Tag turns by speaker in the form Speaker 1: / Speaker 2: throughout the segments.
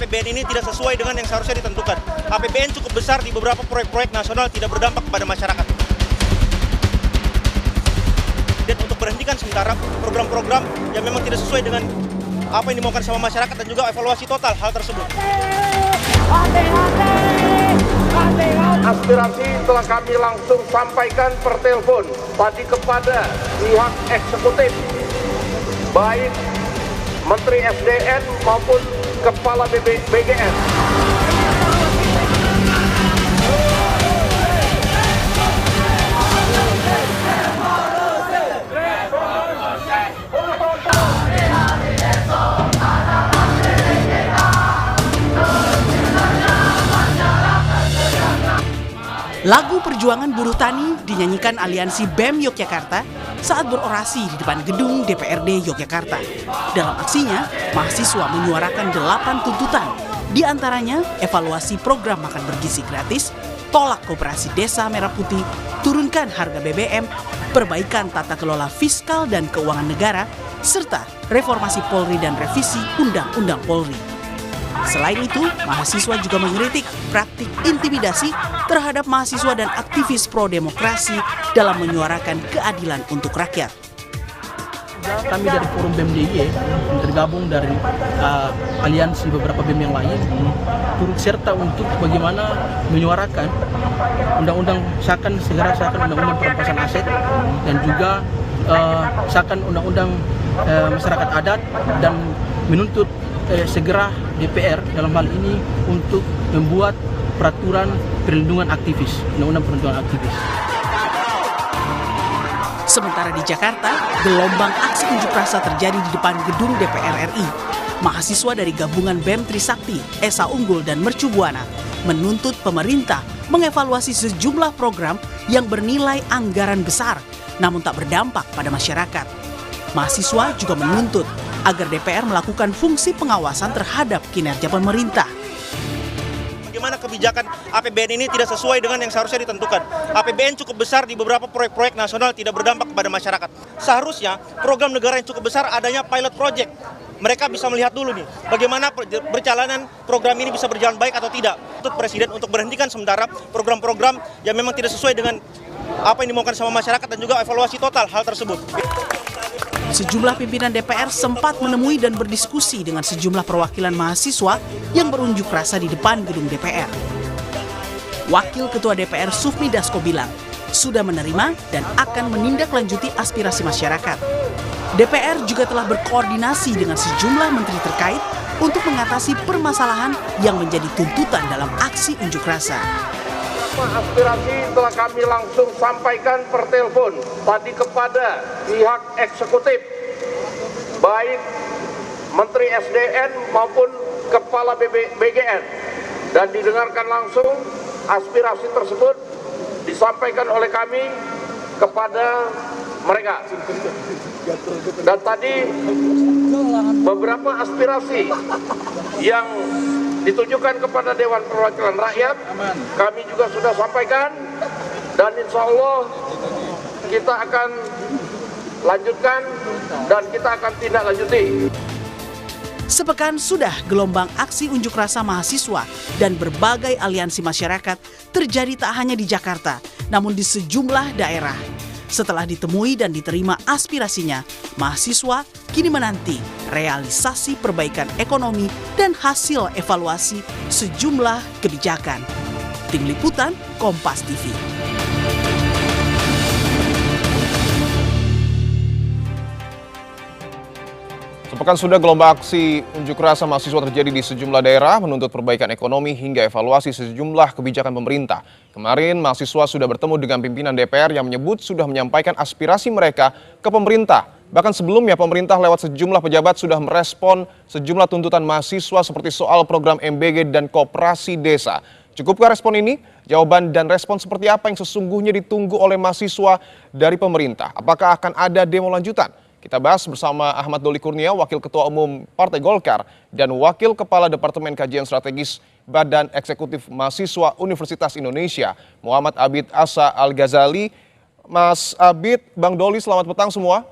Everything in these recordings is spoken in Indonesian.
Speaker 1: APBN ini tidak sesuai dengan yang seharusnya ditentukan. APBN cukup besar di beberapa proyek-proyek nasional tidak berdampak kepada masyarakat. Dan untuk berhentikan sementara program-program yang memang tidak sesuai dengan apa yang dimaukan sama masyarakat dan juga evaluasi total hal tersebut.
Speaker 2: Aspirasi telah kami langsung sampaikan per telepon tadi kepada pihak eksekutif, baik Menteri SDM maupun Kepala BGN.
Speaker 3: Lagu Perjuangan Buruh Tani dinyanyikan Aliansi BEM Yogyakarta saat berorasi di depan gedung DPRD Yogyakarta. Dalam aksinya, mahasiswa menyuarakan 8 tuntutan, di antaranya evaluasi program makan bergizi gratis, tolak koperasi desa Merah Putih, turunkan harga BBM, perbaikan tata kelola fiskal dan keuangan negara, serta reformasi Polri dan revisi Undang-Undang Polri. Selain itu, mahasiswa juga mengkritik praktik intimidasi terhadap mahasiswa dan aktivis pro-demokrasi dalam menyuarakan keadilan untuk rakyat.
Speaker 4: Kami dari Forum BEM DIY tergabung dari aliansi beberapa BEM yang lain turut serta untuk bagaimana menyuarakan segera sahkan undang-undang perampasan aset dan juga sahkan undang-undang masyarakat adat dan menuntut segera DPR dalam hal ini untuk membuat peraturan perlindungan aktivis, undang-undang perlindungan aktivis.
Speaker 3: Sementara di Jakarta, gelombang aksi unjuk rasa terjadi di depan gedung DPR RI. Mahasiswa dari gabungan BEM Trisakti, Esa Unggul dan Mercu Buana menuntut pemerintah mengevaluasi sejumlah program yang bernilai anggaran besar, namun tak berdampak pada masyarakat. Mahasiswa juga menuntut agar DPR melakukan fungsi pengawasan terhadap kinerja pemerintah.
Speaker 1: Bagaimana kebijakan APBN ini tidak sesuai dengan yang seharusnya ditentukan. APBN cukup besar di beberapa proyek-proyek nasional tidak berdampak kepada masyarakat. Seharusnya program negara yang cukup besar adanya pilot project. Mereka bisa melihat dulu nih, bagaimana perjalanan program ini bisa berjalan baik atau tidak. Untuk Presiden untuk berhentikan sementara program-program yang memang tidak sesuai dengan apa yang dimaukan sama masyarakat dan juga evaluasi total hal tersebut.
Speaker 3: Sejumlah pimpinan DPR sempat menemui dan berdiskusi dengan sejumlah perwakilan mahasiswa yang berunjuk rasa di depan gedung DPR. Wakil Ketua DPR Sufmi Dasko bilang, sudah menerima dan akan menindaklanjuti aspirasi masyarakat. DPR juga telah berkoordinasi dengan sejumlah menteri terkait untuk mengatasi permasalahan yang menjadi tuntutan dalam aksi unjuk rasa.
Speaker 2: Aspirasi telah kami langsung sampaikan per telepon tadi kepada pihak eksekutif, baik Menteri SDM maupun Kepala BGN, dan didengarkan langsung aspirasi tersebut disampaikan oleh kami kepada mereka. Dan tadi beberapa aspirasi yang ditujukan kepada Dewan Perwakilan Rakyat kami juga sudah sampaikan, dan insya Allah kita akan lanjutkan dan kita akan tindak lanjuti.
Speaker 3: Sepekan sudah gelombang aksi unjuk rasa mahasiswa dan berbagai aliansi masyarakat terjadi tak hanya di Jakarta, namun di sejumlah daerah. Setelah ditemui dan diterima aspirasinya, mahasiswa kini menanti realisasi perbaikan ekonomi dan hasil evaluasi sejumlah kebijakan. Tim Liputan, Kompas TV.
Speaker 5: Sepekan sudah gelombang aksi unjuk rasa mahasiswa terjadi di sejumlah daerah menuntut perbaikan ekonomi hingga evaluasi sejumlah kebijakan pemerintah. Kemarin mahasiswa sudah bertemu dengan pimpinan DPR yang menyebut sudah menyampaikan aspirasi mereka ke pemerintah. Bahkan sebelumnya pemerintah lewat sejumlah pejabat sudah merespon sejumlah tuntutan mahasiswa seperti soal program MBG dan koperasi desa. Cukupkah respon ini? Jawaban dan respon seperti apa yang sesungguhnya ditunggu oleh mahasiswa dari pemerintah? Apakah akan ada demo lanjutan? Kita bahas bersama Ahmad Doli Kurnia, Wakil Ketua Umum Partai Golkar dan Wakil Kepala Departemen Kajian Strategis Badan Eksekutif Mahasiswa Universitas Indonesia, Muhammad Abid Asa Al-Ghazali. Mas Abid, Bang Doli, selamat petang semua.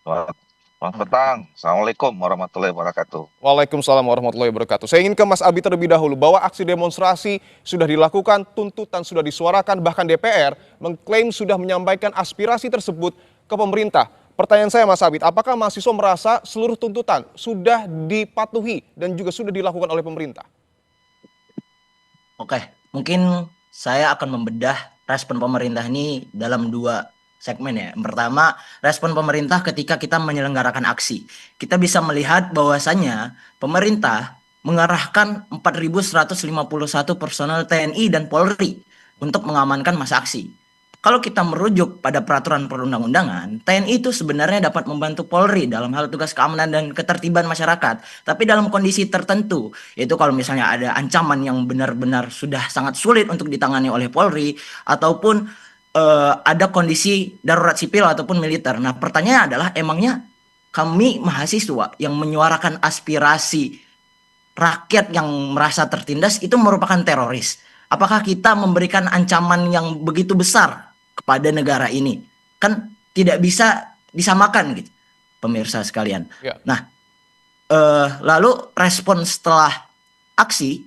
Speaker 2: Selamat
Speaker 6: Selamat petang. Assalamualaikum warahmatullahi wabarakatuh.
Speaker 5: Waalaikumsalam warahmatullahi wabarakatuh. Saya ingin ke Mas Abi terlebih dahulu bahwa aksi demonstrasi sudah dilakukan, tuntutan sudah disuarakan, bahkan DPR mengklaim sudah menyampaikan aspirasi tersebut ke pemerintah. Pertanyaan saya Mas Abid, apakah mahasiswa merasa seluruh tuntutan sudah dipatuhi dan juga sudah dilakukan oleh pemerintah?
Speaker 7: Oke, mungkin saya akan membedah respon pemerintah ini dalam dua segmen ya. Yang pertama, respon pemerintah ketika kita menyelenggarakan aksi. Kita bisa melihat bahwasannya pemerintah mengerahkan 4.151 personel TNI dan Polri untuk mengamankan masa aksi. Kalau kita merujuk pada peraturan perundang-undangan, TNI itu sebenarnya dapat membantu Polri dalam hal tugas keamanan dan ketertiban masyarakat. Tapi dalam kondisi tertentu, yaitu kalau misalnya ada ancaman yang benar-benar sudah sangat sulit untuk ditangani oleh Polri, ataupun ada kondisi darurat sipil ataupun militer. Nah, pertanyaannya adalah emangnya kami mahasiswa yang menyuarakan aspirasi rakyat yang merasa tertindas itu merupakan teroris? Apakah kita memberikan ancaman yang begitu besar kepada negara ini? Kan tidak bisa disamakan gitu, pemirsa sekalian.
Speaker 5: Ya.
Speaker 7: Nah, lalu respon setelah aksi,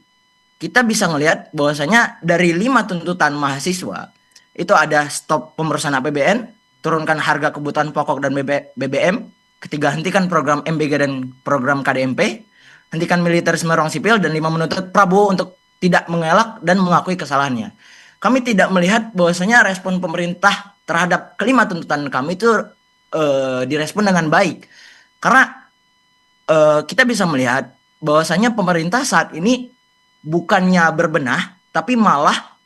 Speaker 7: kita bisa melihat bahwasanya dari 5 tuntutan mahasiswa, itu ada stop pembebasan APBN, turunkan harga kebutuhan pokok dan BBM, ketiga hentikan program MBG dan program KDMP, hentikan militerisme ruang sipil, dan 5 menuntut Prabowo untuk tidak mengelak dan mengakui kesalahannya. Kami tidak melihat bahwasanya respon pemerintah terhadap kelima tuntutan kami itu direspon dengan baik. Karena kita bisa melihat bahwasanya pemerintah saat ini bukannya berbenah, tapi malah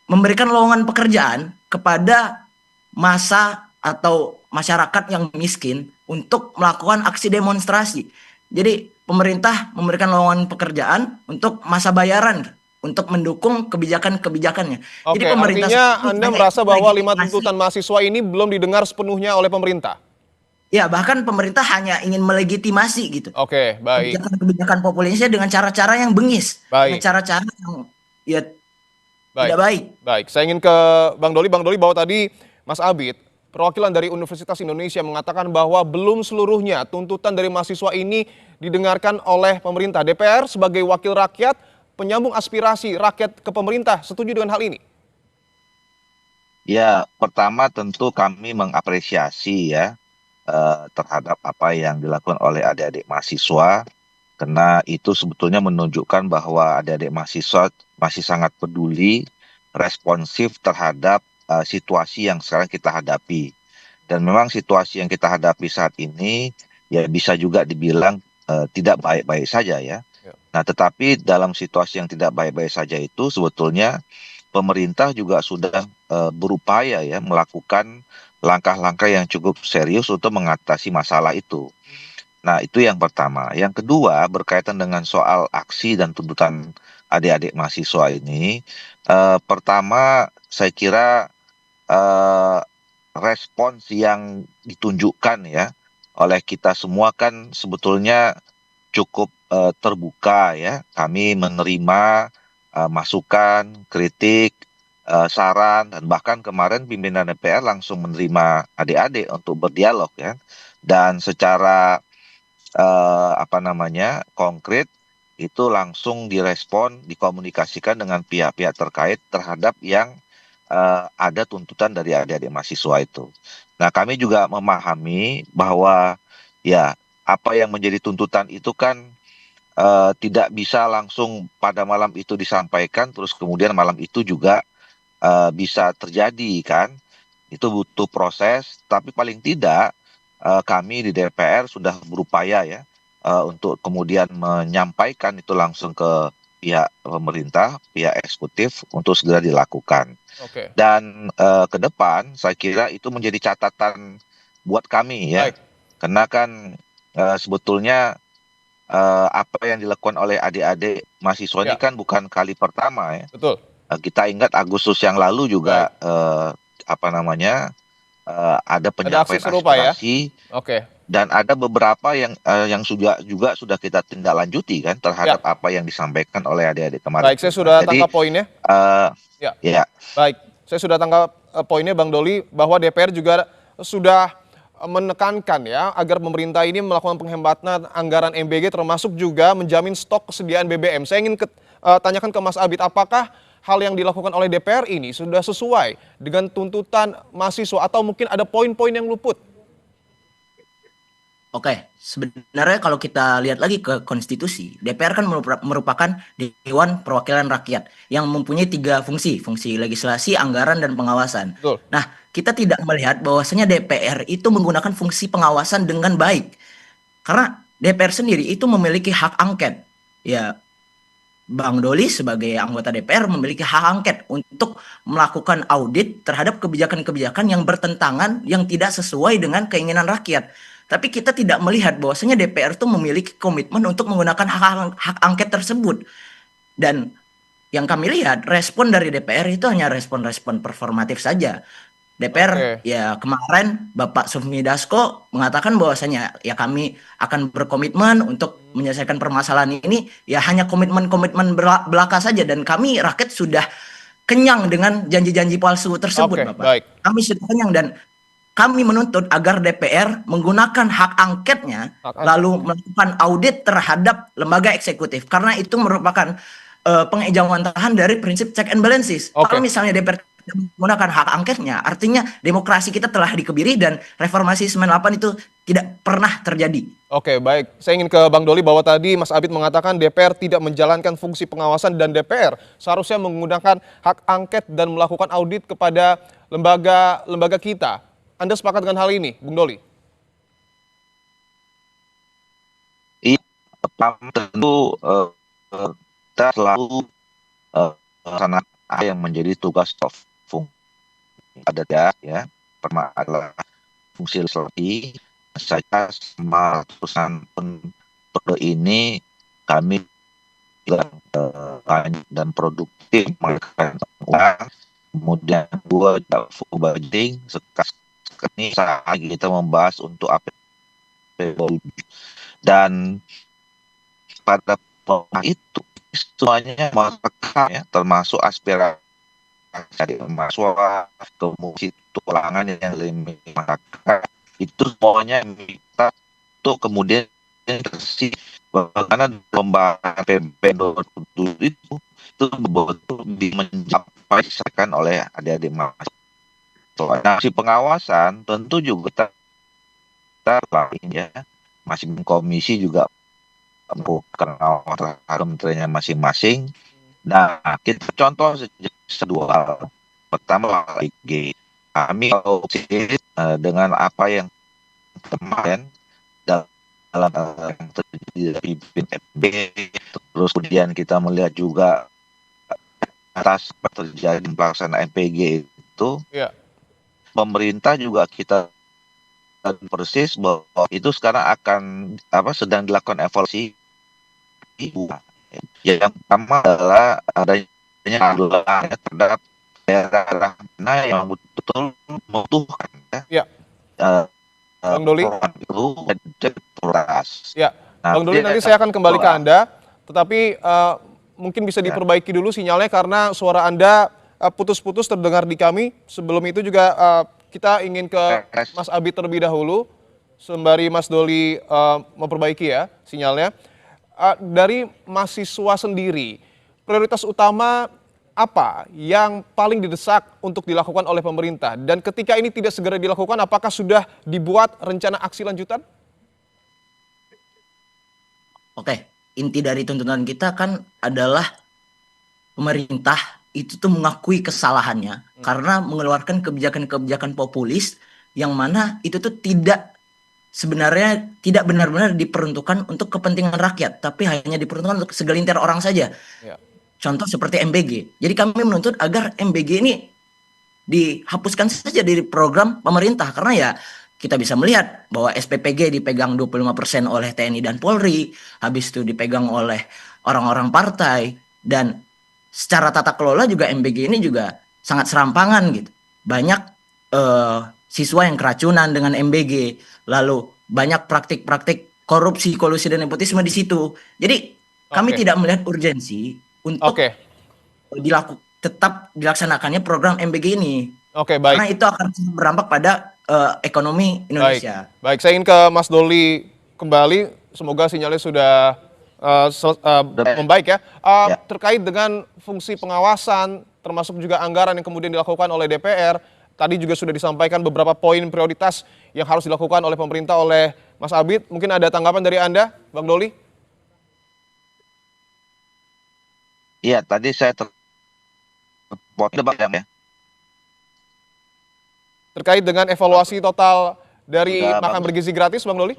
Speaker 7: memberikan lowongan pekerjaan kepada massa atau masyarakat yang miskin untuk melakukan aksi demonstrasi. Jadi pemerintah memberikan lowongan pekerjaan untuk masa bayaran untuk mendukung kebijakan-kebijakannya.
Speaker 5: Oke,
Speaker 7: Jadi pemerintah
Speaker 5: artinya Anda merasa bahwa 5
Speaker 7: legitimasi.
Speaker 5: tuntutan mahasiswa ini belum didengar sepenuhnya oleh pemerintah?
Speaker 7: Ya, bahkan pemerintah hanya ingin melegitimasi gitu.
Speaker 5: Oke, baik.
Speaker 7: Kebijakan-kebijakan populisnya dengan cara-cara yang bengis.
Speaker 5: Baik.
Speaker 7: Dengan cara-cara yang ya
Speaker 5: Baik.
Speaker 7: tidak baik.
Speaker 5: Baik, saya ingin ke Bang Doli. Bang Doli, bahwa tadi Mas Abid, perwakilan dari Universitas Indonesia mengatakan bahwa belum seluruhnya tuntutan dari mahasiswa ini didengarkan oleh pemerintah. DPR sebagai wakil rakyat, penyambung aspirasi rakyat ke pemerintah, setuju dengan hal ini?
Speaker 6: Ya, pertama tentu kami mengapresiasi ya terhadap apa yang dilakukan oleh adik-adik mahasiswa, karena itu sebetulnya menunjukkan bahwa adik-adik mahasiswa masih sangat peduli, responsif terhadap situasi yang sekarang kita hadapi. Dan memang situasi yang kita hadapi saat ini ya bisa juga dibilang tidak baik-baik saja ya. Nah, tetapi dalam situasi yang tidak baik-baik saja itu sebetulnya pemerintah juga sudah berupaya ya melakukan langkah-langkah yang cukup serius untuk mengatasi masalah itu. Nah, itu yang pertama. Yang kedua, berkaitan dengan soal aksi dan tuntutan adik-adik mahasiswa ini. Pertama, saya kira respons yang ditunjukkan ya oleh kita semua kan sebetulnya cukup terbuka ya. Kami menerima masukan, kritik, saran, dan bahkan kemarin pimpinan DPR langsung menerima adik-adik untuk berdialog ya. Dan secara konkret itu langsung direspon, dikomunikasikan dengan pihak-pihak terkait terhadap yang ada tuntutan dari adik-adik mahasiswa itu. Nah, kami juga memahami bahwa ya apa yang menjadi tuntutan itu kan tidak bisa langsung pada malam itu disampaikan, terus kemudian malam itu juga bisa terjadi kan. Itu butuh proses, tapi paling tidak kami di DPR sudah berupaya ya untuk kemudian menyampaikan itu langsung ke pihak pemerintah, pihak eksekutif untuk segera dilakukan.
Speaker 5: Oke.
Speaker 6: Dan ke depan saya kira itu menjadi catatan buat kami ya.
Speaker 5: Baik.
Speaker 6: Karena kan sebetulnya apa yang dilakukan oleh adik-adik mahasiswa ini kan bukan kali pertama ya.
Speaker 5: Betul.
Speaker 6: Kita ingat Agustus yang lalu juga ada penyampaian
Speaker 5: aksi serupa ya?
Speaker 6: aspirasi.
Speaker 5: Oke.
Speaker 6: Dan ada beberapa yang juga sudah kita tindak lanjuti kan terhadap apa yang disampaikan oleh adik-adik kemarin.
Speaker 5: Baik, saya sudah tangkap poinnya.
Speaker 6: Ya.
Speaker 5: Baik, saya sudah tangkap poinnya Bang Doli, bahwa DPR juga sudah menekankan ya agar pemerintah ini melakukan penghematan anggaran MBG termasuk juga menjamin stok kesediaan BBM. Saya ingin tanyakan ke Mas Abid, apakah hal yang dilakukan oleh DPR ini sudah sesuai dengan tuntutan mahasiswa atau mungkin ada poin-poin yang luput?
Speaker 7: Oke, sebenarnya kalau kita lihat lagi ke konstitusi, DPR kan merupakan Dewan Perwakilan Rakyat yang mempunyai 3 fungsi, fungsi legislasi, anggaran, dan pengawasan.
Speaker 5: Betul.
Speaker 7: Nah, kita tidak melihat bahwasanya DPR itu menggunakan fungsi pengawasan dengan baik. Karena DPR sendiri itu memiliki hak angket. Ya, Bang Doli sebagai anggota DPR memiliki hak angket untuk melakukan audit terhadap kebijakan-kebijakan yang bertentangan, yang tidak sesuai dengan keinginan rakyat. Tapi kita tidak melihat bahwasanya DPR itu memiliki komitmen untuk menggunakan hak angket tersebut. Dan yang kami lihat, respon dari DPR itu hanya respon-respon performatif saja. DPR ya kemarin Bapak Sufmi Dasko mengatakan bahwasanya ya kami akan berkomitmen untuk menyelesaikan permasalahan ini, ya hanya komitmen-komitmen belaka saja, dan kami rakyat sudah kenyang dengan janji-janji palsu tersebut, Bapak.
Speaker 5: Baik.
Speaker 7: Kami sudah kenyang dan kami menuntut agar DPR menggunakan hak angketnya lalu melakukan audit terhadap lembaga eksekutif, karena itu merupakan pengejauhantahan dari prinsip check and balances. Kalau misalnya DPR menggunakan hak angketnya, artinya demokrasi kita telah dikebiri dan reformasi 98 itu tidak pernah terjadi.
Speaker 5: Oke, baik. Saya ingin ke Bang Doli bahwa tadi Mas Abid mengatakan DPR tidak menjalankan fungsi pengawasan dan DPR seharusnya menggunakan hak angket dan melakukan audit kepada lembaga kita. Anda sepakat dengan hal ini, Bung Doli?
Speaker 6: Iya, tentu kita selalu melaksanakan yang menjadi tugas fungsi ada ya, pertama adalah fungsi legislasi. Saya sama ratusan periode ini kami juga banyak dan produktif melakukan uang, kemudian dua full budgeting. Sekarang ini saat kita membahas untuk APBD dan pada itu semuanya masyarakat ya, termasuk aspirasi dari mahasiswa, kemudian tulangan yang lebih masyarakat, itu semuanya minta untuk kemudian bersih bagaimana pembahasan APBN 2007 itu betul-betul mencapai disampaikan oleh adik-adik mahasiswa. Nah, si pengawasan tentu juga kita ya, masing komisi juga bukan kementeriannya masing-masing. Nah, kita contoh dua hal. Pertama lagi, kami dengan apa yang kemarin dalam yang terjadi di FB, terus kemudian kita melihat juga atas terjadi pelaksanaan MPG itu, pemerintah juga kita persis bahwa itu sekarang akan sedang dilakukan evaluasi. Yang pertama adalah adanya anggaran terhadap daerah mana yang betul membutuhkan
Speaker 5: Bang Doli.
Speaker 6: Ya,
Speaker 5: Bang Doli, nanti saya akan kembali ke Anda, tetapi mungkin bisa diperbaiki dulu sinyalnya karena suara Anda putus-putus terdengar di kami. Sebelum itu juga kita ingin ke Mas Abid terlebih dahulu, sembari Mas Doli memperbaiki ya sinyalnya. Dari mahasiswa sendiri, prioritas utama apa yang paling didesak untuk dilakukan oleh pemerintah? Dan ketika ini tidak segera dilakukan, apakah sudah dibuat rencana aksi lanjutan?
Speaker 7: Oke, inti dari tuntutan kita kan adalah pemerintah itu tuh mengakui kesalahannya karena mengeluarkan kebijakan-kebijakan populis yang mana itu tuh sebenarnya tidak benar-benar diperuntukkan untuk kepentingan rakyat, tapi hanya diperuntukkan untuk segelintir orang saja. Contoh seperti MBG. Jadi kami menuntut agar MBG ini dihapuskan saja dari program pemerintah, karena ya kita bisa melihat bahwa SPPG dipegang 25% oleh TNI dan Polri, habis itu dipegang oleh orang-orang partai, dan secara tata kelola juga MBG ini juga sangat serampangan gitu. Banyak siswa yang keracunan dengan MBG, lalu banyak praktik-praktik korupsi, kolusi, dan nepotisme di situ. Jadi kami tidak melihat urgensi untuk tetap dilaksanakannya program MBG ini.
Speaker 5: Baik.
Speaker 7: Karena itu akan berdampak pada ekonomi Indonesia.
Speaker 5: Baik, saya ingin ke Mas Doli kembali. Semoga sinyalnya sudah membaik ya. Terkait dengan fungsi pengawasan, termasuk juga anggaran yang kemudian dilakukan oleh DPR, tadi juga sudah disampaikan beberapa poin prioritas yang harus dilakukan oleh pemerintah oleh Mas Abid. Mungkin ada tanggapan dari Anda, Bang Doli?
Speaker 6: Iya, tadi saya terpotong ya.
Speaker 5: Terkait dengan evaluasi total dari makan bergizi gratis, Bang Doli?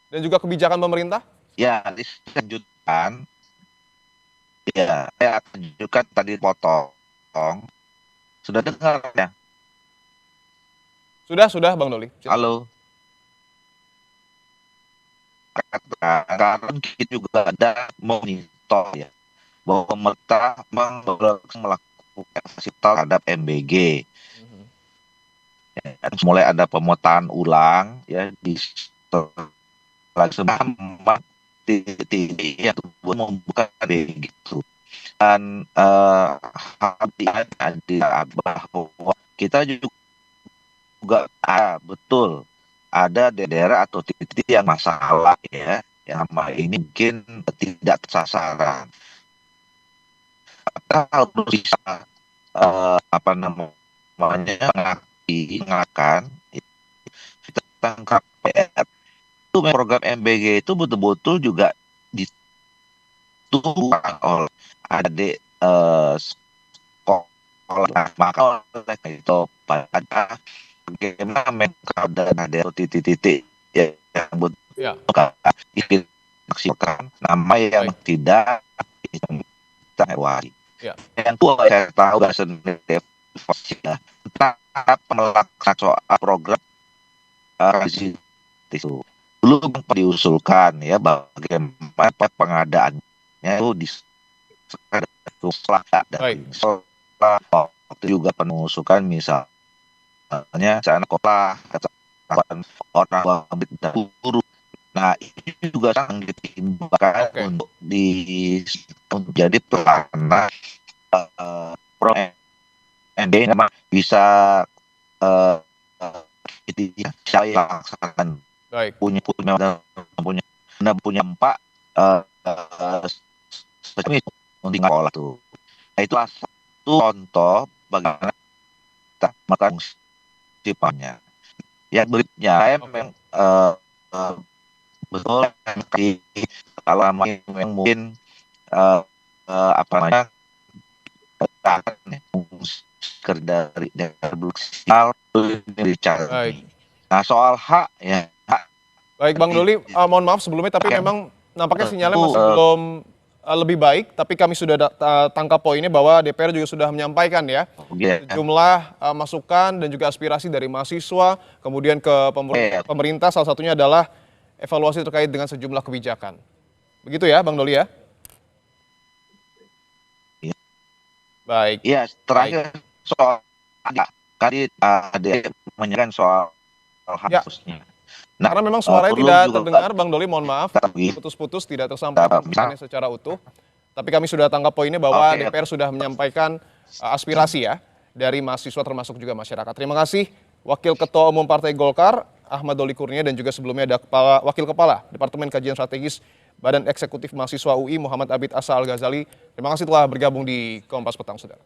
Speaker 5: Dan juga kebijakan pemerintah?
Speaker 6: Ya, dilanjutkan. Ya, saya akan tunjukkan tadi potong. Sudah dengar ya?
Speaker 5: Sudah, Bang Doli.
Speaker 6: Halo. Karena kita juga ada monitor ya, bahwa pemerintah melakukan evaluasi terhadap MBG. Mulai ada pemetaan ulang ya di semua titik yang membuka begitu, dan bahwa kita juga betul ada daerah atau titik yang masalah ya, yang ini mungkin tidak tersasaran. Kalau bisa mengakan tentang KPR itu, program MBG itu betul-betul juga dituangkan oleh adik sekolah, maka oleh itu pada bagaimana mereka ada titik-titik yang betul maksimalkan nama yang tidak kita lewati. Yang tua saya tahu gak sendiri tentang melaksanakan soal program itu belum diusulkan ya, bagaimana pengadaannya itu di setelah waktu juga pengusukan misalnya sana sekolah orang dahulu. Nah, ini juga sangat ditimbulkan untuk jadi pelana pro ND memang bisa saya laksanakan punya empat untuk olah tuh. Nah, itu satu contoh bagaimana kita melakukan sifatnya. Yang berikutnya saya memang betul kalau yang mungkin apa namanya dari nah, soal hak ya.
Speaker 5: Baik Bang Doli, mohon maaf sebelumnya tapi memang nampaknya sinyalnya masih belum lebih baik, tapi kami sudah tangkap poinnya bahwa DPR juga sudah menyampaikan ya sejumlah masukan dan juga aspirasi dari mahasiswa, kemudian ke pemerintah, salah satunya adalah evaluasi terkait dengan sejumlah kebijakan. Begitu ya Bang Doli ya? Baik.
Speaker 6: Iya, terakhir soal tadi ada menyanyikan soal hapusnya.
Speaker 5: Nah, karena memang suaranya tidak terdengar, Bang Doli, mohon maaf, putus-putus tidak tersampaikan secara utuh. Tapi kami sudah tangkap poinnya bahwa DPR sudah menyampaikan aspirasi ya dari mahasiswa termasuk juga masyarakat. Terima kasih Wakil Ketua Umum Partai Golkar, Ahmad Doli Kurnia, dan juga sebelumnya ada Wakil Kepala Departemen Kajian Strategis Badan Eksekutif Mahasiswa UI, Muhammad Abid Asa Al-Ghazali. Terima kasih telah bergabung di Kompas Petang, Saudara.